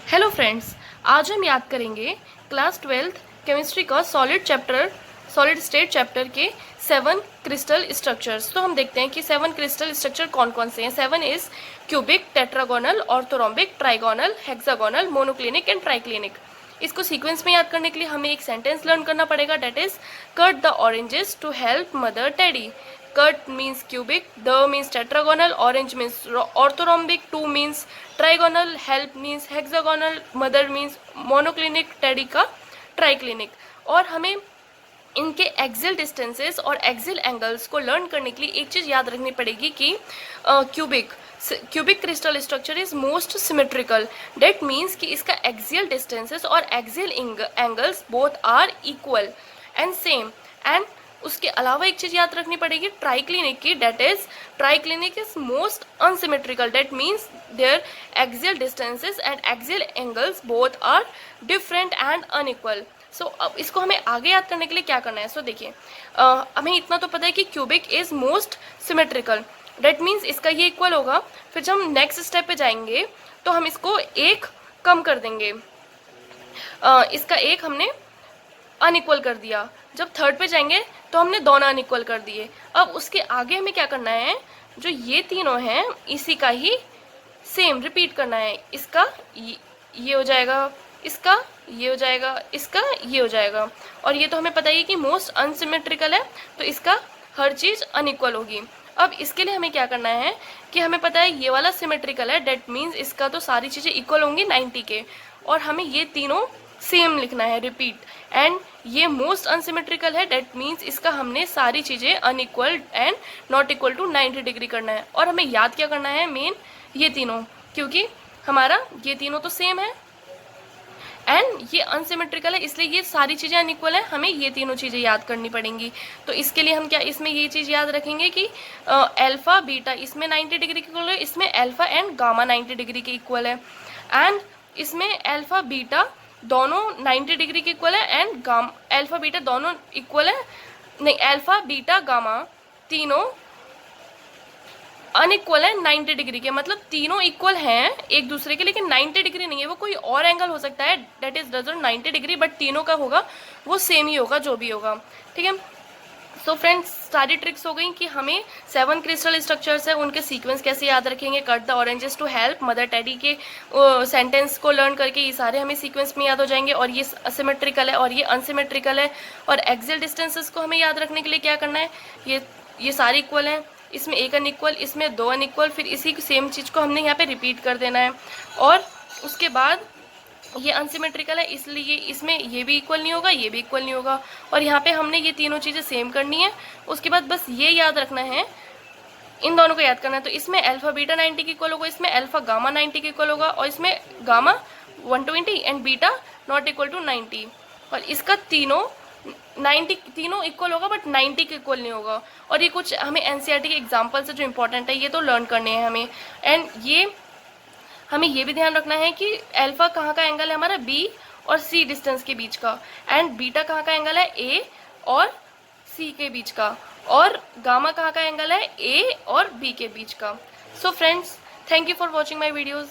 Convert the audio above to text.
Hello friends, आज हम याद करेंगे क्लास 12th केमिस्ट्री का सॉलिड स्टेट चैप्टर के 7 क्रिस्टल स्ट्रक्चर्स। तो हम देखते हैं कि 7 क्रिस्टल स्ट्रक्चर कौन कौन से हैं। 7 is cubic, tetragonal, orthorhombic, trigonal, hexagonal, monoclinic and triclinic. इसको सीक्वेंस में याद करने के लिए हमें एक सेंटेंस लर्न करना पड़ेगा, that is cut the oranges to help mother Teddy. Cut means cubic, the means tetragonal, orange means orthorhombic, 2 means trigonal, help means hexagonal, mother means monoclinic, teddy का triclinic। और हमें इनके एक्सियल डिस्टेंसेस और axial angles को learn करने के लिए एक चीज़ याद रखनी पड़ेगी कि cubic crystal structure is most symmetrical. That means कि इसका एक्सियल डिस्टेंसेस और axial angles both are equal and same. And उसके अलावा एक चीज याद रखनी पड़ेगी ट्राइक्लिनिक की, that is triclinic is most unsymmetrical. That means their axial distances and axial angles both are different and unequal. सो अब इसको हमें आगे याद करने के लिए क्या करना है। सो देखिए, हमें इतना तो पता है कि cubic is most symmetrical, that means इसका ये इक्वल होगा। फिर जब हम नेक्स्ट स्टेप पे जाएंगे तो हम इसको एक कम कर देंगे, इसका एक हमने अनइक्वल कर दिया। जब थर्ड पे जाएंगे तो हमने दोनों अनइक्वल कर दिए। अब उसके आगे हमें क्या करना है, जो ये तीनों हैं इसी का ही सेम रिपीट करना है। इसका ये हो जाएगा, इसका ये हो जाएगा, इसका ये हो जाएगा। और ये तो हमें पता ही है कि मोस्ट अनसिमेट्रिकल है, तो इसका हर चीज़ अनइक्वल होगी। अब इसके लिए हमें क्या करना है कि हमें पता है ये वाला सिमेट्रिकल है, डेट मीन्स इसका तो सारी चीज़ें इक्वल होंगी 90 के, और हमें ये तीनों सेम लिखना है, रिपीट। एंड ये मोस्ट अनसिमेट्रिकल है, डेट मीन्स इसका हमने सारी चीज़ें unequal and not equal to 90 degree करना है। और हमें याद क्या करना है, मेन ये तीनों, क्योंकि हमारा ये तीनों तो सेम है एंड ये अनसिमेट्रिकल है, इसलिए ये सारी चीज़ें अनइक्वल है, हमें ये तीनों चीज़ें याद करनी पड़ेंगी। तो इसके लिए हम क्या इसमें ये चीज़ याद रखेंगे कि अल्फ़ा बीटा इसमें 90 डिग्री के इक्वल है, इसमें अल्फ़ा एंड गामा 90 डिग्री के इक्वल है। एंड इसमें अल्फ़ा बीटा दोनों 90 डिग्री के इक्वल है एंड गामा अल्फ़ा बीटा दोनों इक्वल है, नहीं अल्फ़ा बीटा गामा तीनों अनइक्वल है 90 डिग्री के। मतलब तीनों इक्वल हैं एक दूसरे के, लेकिन 90 डिग्री नहीं है, वो कोई और एंगल हो सकता है, that is doesn't 90 degree, but तीनों का होगा वो सेम ही होगा जो भी होगा। ठीक है, सो फ्रेंड्स सारी ट्रिक्स हो गई कि हमें 7 क्रिस्टल स्ट्रक्चर्स है उनके सीक्वेंस कैसे याद रखेंगे। Cut the oranges to help mother Teddy के सेंटेंस को लर्न करके ये सारे हमें सीक्वेंस में याद हो जाएंगे, और ये असिमेट्रिकल है और ये अनसिमेट्रिकल है। और एक्सियल डिस्टेंसेस को हमें याद रखने के लिए क्या करना है, ये सारे इक्वल हैं, इसमें एक अनइक्वल, इसमें दो अनइक्वल, फिर इसी सेम चीज़ को हमने यहाँ पे रिपीट कर देना है। और उसके बाद ये अनसिमेट्रिकल है, इसलिए इसमें ये भी इक्वल नहीं होगा, ये भी इक्वल नहीं होगा, और यहाँ पे हमने ये तीनों चीज़ें सेम करनी है। उसके बाद बस ये याद रखना है, इन दोनों को याद करना है। तो इसमें अल्फ़ा बीटा 90 के इक्वल होगा, इसमें अल्फ़ा गामा 90 के इक्वल होगा, और इसमें gamma 120 and beta not equal to 90। और इसका तीनों इक्वल होगा बट 90 के इक्वल नहीं होगा। और ये कुछ हमें एनसीईआरटी के एग्जाम्पल से जो इंपॉर्टेंट है ये तो लर्न करने हैं हमें। एंड ये हमें ये भी ध्यान रखना है कि अल्फ़ा कहाँ का एंगल है हमारा, बी और सी डिस्टेंस के बीच का, एंड बीटा कहाँ का एंगल है, ए और सी के बीच का, और गामा कहाँ का एंगल है, ए और बी के बीच का। So friends, thank you for watching my videos.